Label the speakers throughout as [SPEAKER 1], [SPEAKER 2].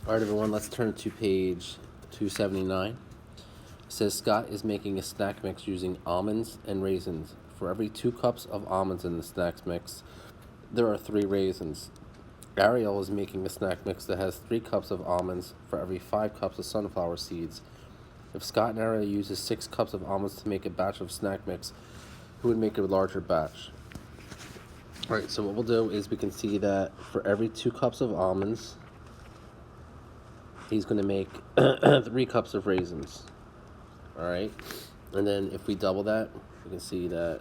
[SPEAKER 1] All right, everyone, let's turn to page 279. It says Scott is making a snack mix using almonds and raisins. For every 2 cups of almonds in the snack mix, there are 3 raisins. Ariel is making a snack mix that has 3 cups of almonds for every 5 cups of sunflower seeds. If Scott and Ariel uses 6 cups of almonds to make a batch of snack mix, who would make a larger batch? All right, so what we'll do is we can see that for every 2 cups of almonds, he's going to make 3 cups of raisins. All right, and then if we double that, we can see that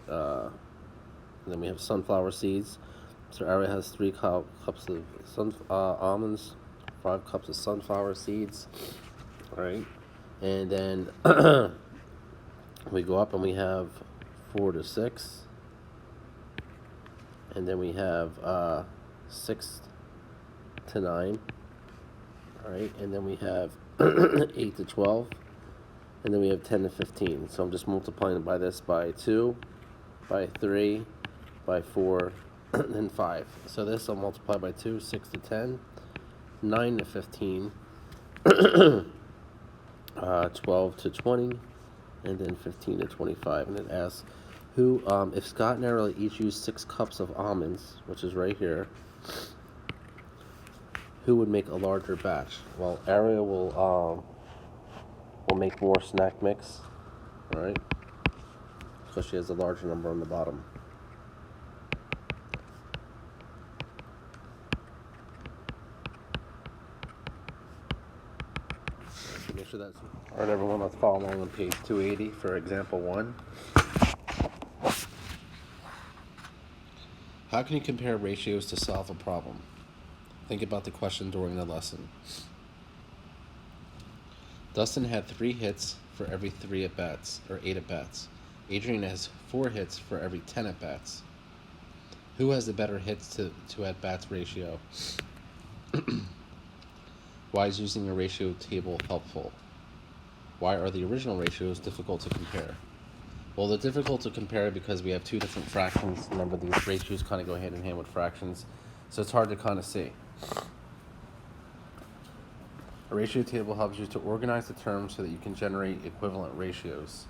[SPEAKER 1] then we have sunflower seeds. So Ariel has 3 cups of almonds, 5 cups of sunflower seeds. All right, and then we go up and we have 4 to 6, and then we have 6 to 9. All right, and then we have 8 to 12, and then we have 10 to 15. So I'm just multiplying by this by 2, by 3, by 4, and 5. So this I'll multiply by 2, 6 to 10, 9 to 15, 12 to 20, and then 15 to 25. And it asks, if Scott and Ariel each use 6 cups of almonds, which is right here, who would make a larger batch? Well, Ariel will make more snack mix, all right, because she has a larger number on the bottom. So make sure that's all right, everyone. Let's follow along on page 280 for example 1. How can you compare ratios to solve a problem? Think about the question during the lesson. Dustin had 3 hits for every 3 at-bats, or 8 at-bats. Adrian has 4 hits for every 10 at-bats. Who has the better hits to at-bats ratio? Why is using a ratio table helpful? Why are the original ratios difficult to compare? Well, they're difficult to compare because we have 2 different fractions. Remember, these ratios kind of go hand in hand with fractions, so it's hard to kind of see. A ratio table helps you to organize the terms so that you can generate equivalent ratios.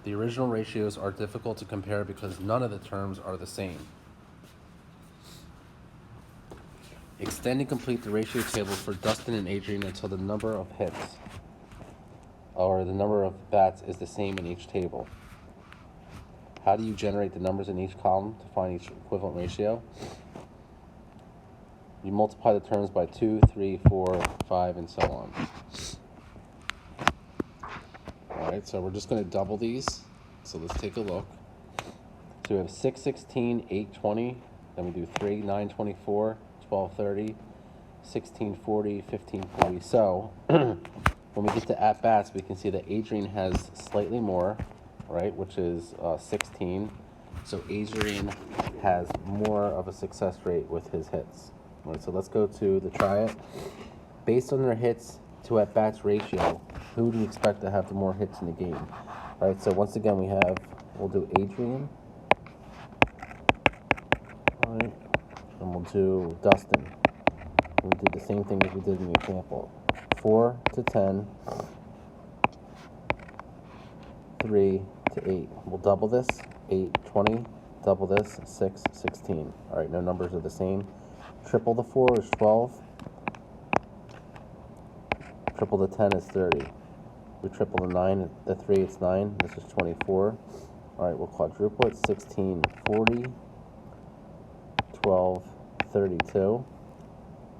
[SPEAKER 1] The original ratios are difficult to compare because none of the terms are the same. Extend and complete the ratio table for Dustin and Adrian until the number of hits or the number of bats is the same in each table. How do you generate the numbers in each column to find each equivalent ratio? You multiply the terms by 2, 3, 4, 5, and so on. All right, so we're just going to double these. So let's take a look. So we have 6, 16, 8, 20. Then we do 3, 9, 24, 12, 30, 16, 40, 15, 40. So when we get to at-bats, we can see that Adrian has slightly more, right, which is 16. So Adrian has more of a success rate with his hits. All right, so let's go to the try it. Based on their hits to at-bats ratio, who do you expect to have the more hits in the game? All right, so once again, we'll do Adrian. All right, and we'll do Dustin. We'll do the same thing as we did in the example. 4 to 10, 3 to 8. We'll double this, 8, 20, double this, 6, 16. All right, no numbers are the same. Triple the 4 is 12. Triple the 10 is 30. We triple the 9, the 3, it's 9. This is 24. All right, we'll quadruple it, 16, 40, 12, 32.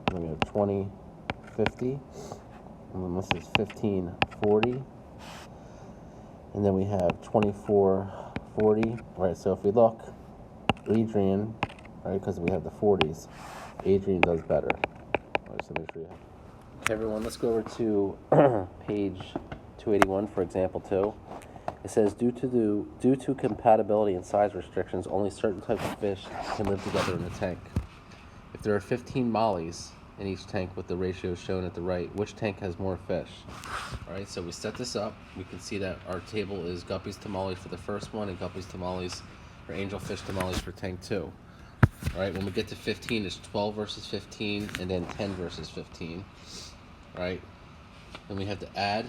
[SPEAKER 1] And then we have 20, 50. And then this is 15, 40. And then we have 24, 40. All right, so if we look, Adrian, right, because we have the 40s, Adrian does better. All right, so make sure you have. Okay, everyone, let's go over to page 281 for example 2. It says, due to compatibility and size restrictions, only certain types of fish can live together in a tank. If there are 15 mollies in each tank with the ratio shown at the right, which tank has more fish? All right, so we set this up. We can see that our table is guppies to mollies for the first one and guppies to mollies or angelfish to mollies for tank 2. right? When we get to 15, it's 12 versus 15, and then 10 versus 15, right? Then we have to add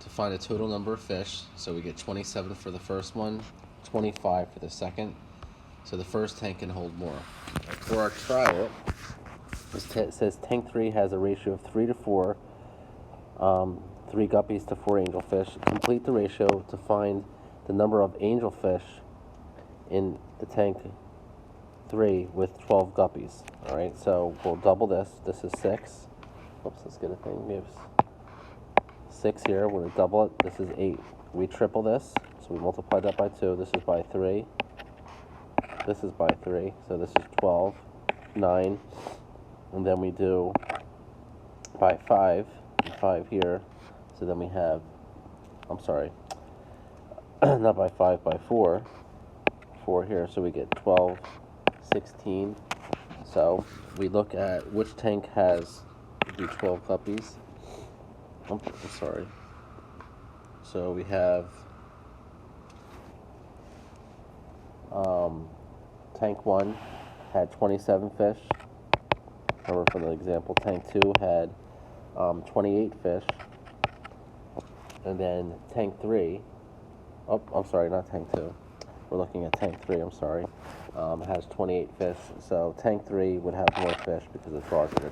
[SPEAKER 1] to find a total number of fish. So we get 27 for the first one, 25 for the second. So the first tank can hold more. For our trial, it says tank 3 has a ratio of 3 to 4, 3 guppies to 4 angelfish. Complete the ratio to find the number of angelfish in the tank 3 with 12 guppies. All right, so we'll double this. This is 6. Oops, let's get a thing. We have 6 here. We're going to double it. This is 8. We triple this, so we multiply that by 2. This is by 3. This is by 3, so this is 12, 9. And then we do by 5, 5 here. So then we have, I'm sorry, not by 5, by 4, 4 here. So we get 12, 16. So we look at which tank has the 12 guppies. I'm sorry. So we have tank 1 had 27 fish. Remember, for the example, tank 2 had 28 fish. And then tank 3, oh, I'm sorry, not tank 2. We're looking at tank 3, I'm sorry, has 28 fish. So tank 3 would have more fish because it's larger.